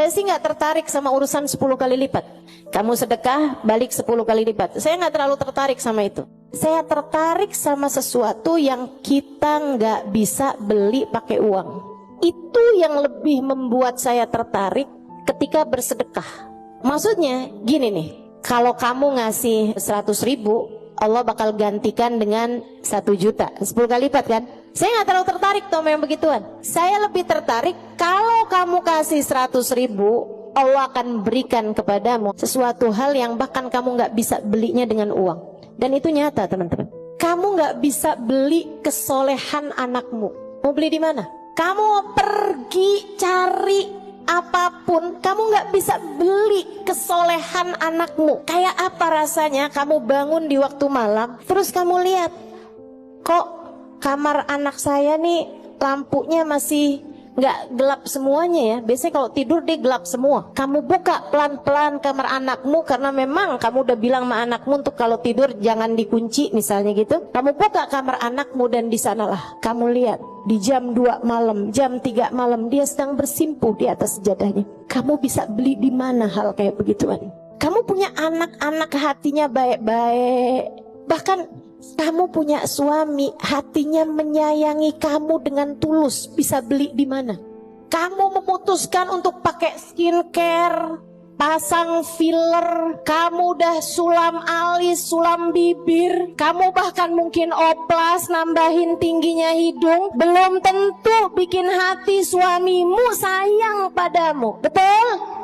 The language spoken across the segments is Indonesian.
Saya sih nggak tertarik sama urusan 10 kali lipat. Kamu sedekah, balik 10 kali lipat. Saya nggak terlalu tertarik sama itu. Saya tertarik sama sesuatu yang kita nggak bisa beli pakai uang. Itu yang lebih membuat saya tertarik ketika bersedekah. Maksudnya gini nih, kalau kamu ngasih 100 ribu, Allah bakal gantikan dengan 1 juta, 10 kali lipat kan? Saya nggak terlalu tertarik tuh sama yang begituan. Saya lebih tertarik kalau kamu kasih 100 ribu, Allah akan berikan kepadamu sesuatu hal yang bahkan kamu nggak bisa belinya dengan uang. Dan itu nyata teman-teman. Kamu nggak bisa beli kesolehan anakmu. Mau beli di mana? Kamu pergi cari apapun, kamu nggak bisa beli kesolehan anakmu. Kayak apa rasanya kamu bangun di waktu malam, terus kamu lihat, kok kamar anak saya nih lampunya masih nggak gelap semuanya ya. Biasanya kalau tidur dia gelap semua. Kamu buka pelan-pelan kamar anakmu karena memang kamu udah bilang sama anakmu untuk kalau tidur jangan dikunci misalnya gitu. Kamu buka kamar anakmu dan di sanalah kamu lihat di jam 2 malam, jam 3 malam dia sedang bersimpuh di atas sejadahnya. Kamu bisa beli di mana hal kayak begituan? Kamu punya anak-anak hatinya baik-baik. Bahkan kamu punya suami, hatinya menyayangi kamu dengan tulus, bisa beli di mana? Kamu memutuskan untuk pakai skincare, pasang filler, kamu udah sulam alis, sulam bibir, kamu bahkan mungkin oplas, nambahin tingginya hidung, belum tentu bikin hati suamimu sayang padamu, betul?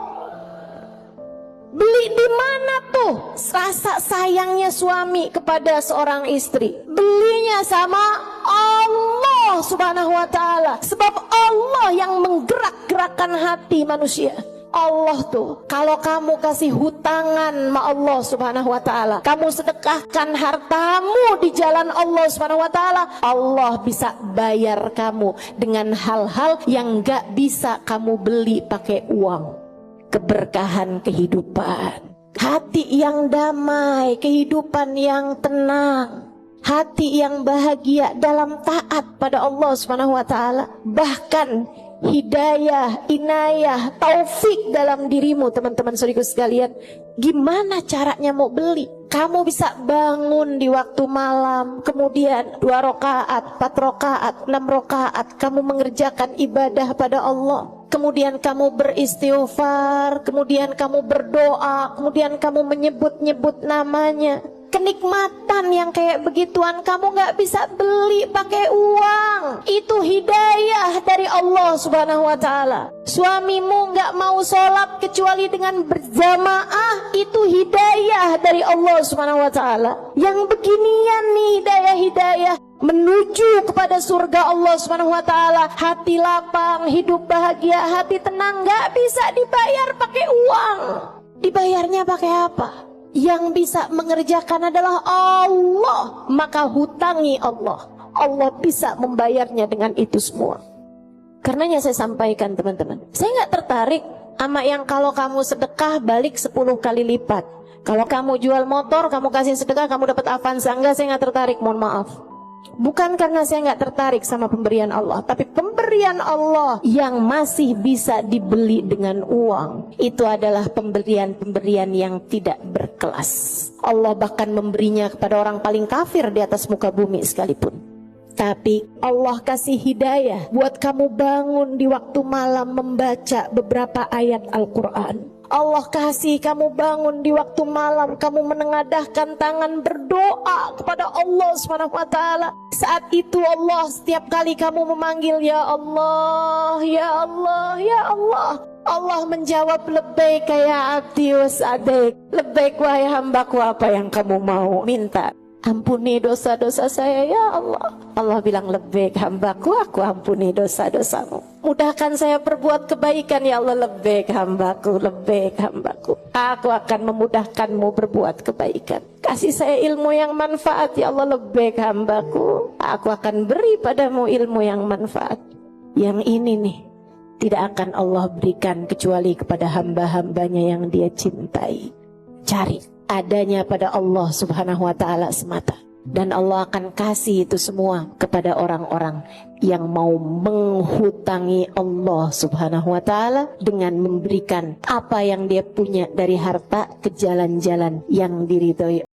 Beli di mana tuh rasa sayangnya suami kepada seorang istri? Belinya sama Allah Subhanahu wa ta'ala. Sebab Allah yang menggerak-gerakkan hati manusia. Allah tuh, kalau kamu kasih hutangan sama Allah Subhanahu wa ta'ala, kamu sedekahkan hartamu di jalan Allah Subhanahu wa ta'ala, Allah bisa bayar kamu dengan hal-hal yang gak bisa kamu beli pakai uang. Keberkahan kehidupan, hati yang damai, kehidupan yang tenang, hati yang bahagia dalam taat pada Allah Subhanahu wa ta'ala. Bahkan hidayah, inayah, taufik dalam dirimu teman-teman saudaraku sekalian. Gimana caranya mau beli? Kamu bisa bangun di waktu malam, kemudian 2 rakaat, 4 rakaat, 6 rakaat, kamu mengerjakan ibadah pada Allah. Kemudian kamu beristighfar, kemudian kamu berdoa, kemudian kamu menyebut-nyebut namanya. Kenikmatan yang kayak begituan kamu gak bisa beli pakai uang. Itu hidayah dari Allah Subhanahu wa ta'ala. Suamimu gak mau sholat kecuali dengan berjamaah, itu hidayah dari Allah Subhanahu wa ta'ala. Yang beginian nih hidayah-hidayah menuju kepada surga Allah Subhanahu wa ta'ala. Hati lapang, hidup bahagia, hati tenang, gak bisa dibayar pakai uang. Dibayarnya pakai apa? Yang bisa mengerjakan adalah Allah. Maka hutangi Allah. Allah bisa membayarnya dengan itu semua. Karenanya saya sampaikan teman-teman, saya gak tertarik sama yang kalau kamu sedekah balik 10 kali lipat. Kalau kamu jual motor, kamu kasih sedekah, kamu dapat Avanza. Enggak, saya gak tertarik, mohon maaf. Bukan karena saya nggak tertarik sama pemberian Allah, tapi pemberian Allah yang masih bisa dibeli dengan uang, itu adalah pemberian-pemberian yang tidak berkelas. Allah bahkan memberinya kepada orang paling kafir di atas muka bumi sekalipun. Tapi Allah kasih hidayah buat kamu bangun di waktu malam membaca beberapa ayat Al-Quran. Allah kasih kamu bangun di waktu malam, kamu menengadahkan tangan berdoa kepada Allah SWT. Saat itu Allah, setiap kali kamu memanggil ya Allah, ya Allah, ya Allah, Allah menjawab labbaik ya abdi was'adaik. Labbaik wahai hambaku, apa yang kamu mau minta? Ampuni dosa-dosa saya ya Allah. Allah bilang labbaik hambaku, aku ampuni dosa-dosamu. Mudahkan saya berbuat kebaikan ya Allah. Labbaik hambaku, labbaik hambaku, aku akan memudahkanmu berbuat kebaikan. Kasih saya ilmu yang manfaat ya Allah. Labbaik hambaku, aku akan beri padamu ilmu yang manfaat. Yang ini nih tidak akan Allah berikan kecuali kepada hamba-hambanya yang dia cintai. Cari adanya pada Allah Subhanahu wa ta'ala semata. Dan Allah akan kasih itu semua kepada orang-orang yang mau menghutangi Allah subhanahu wa ta'ala dengan memberikan apa yang dia punya dari harta ke jalan-jalan yang diridhoi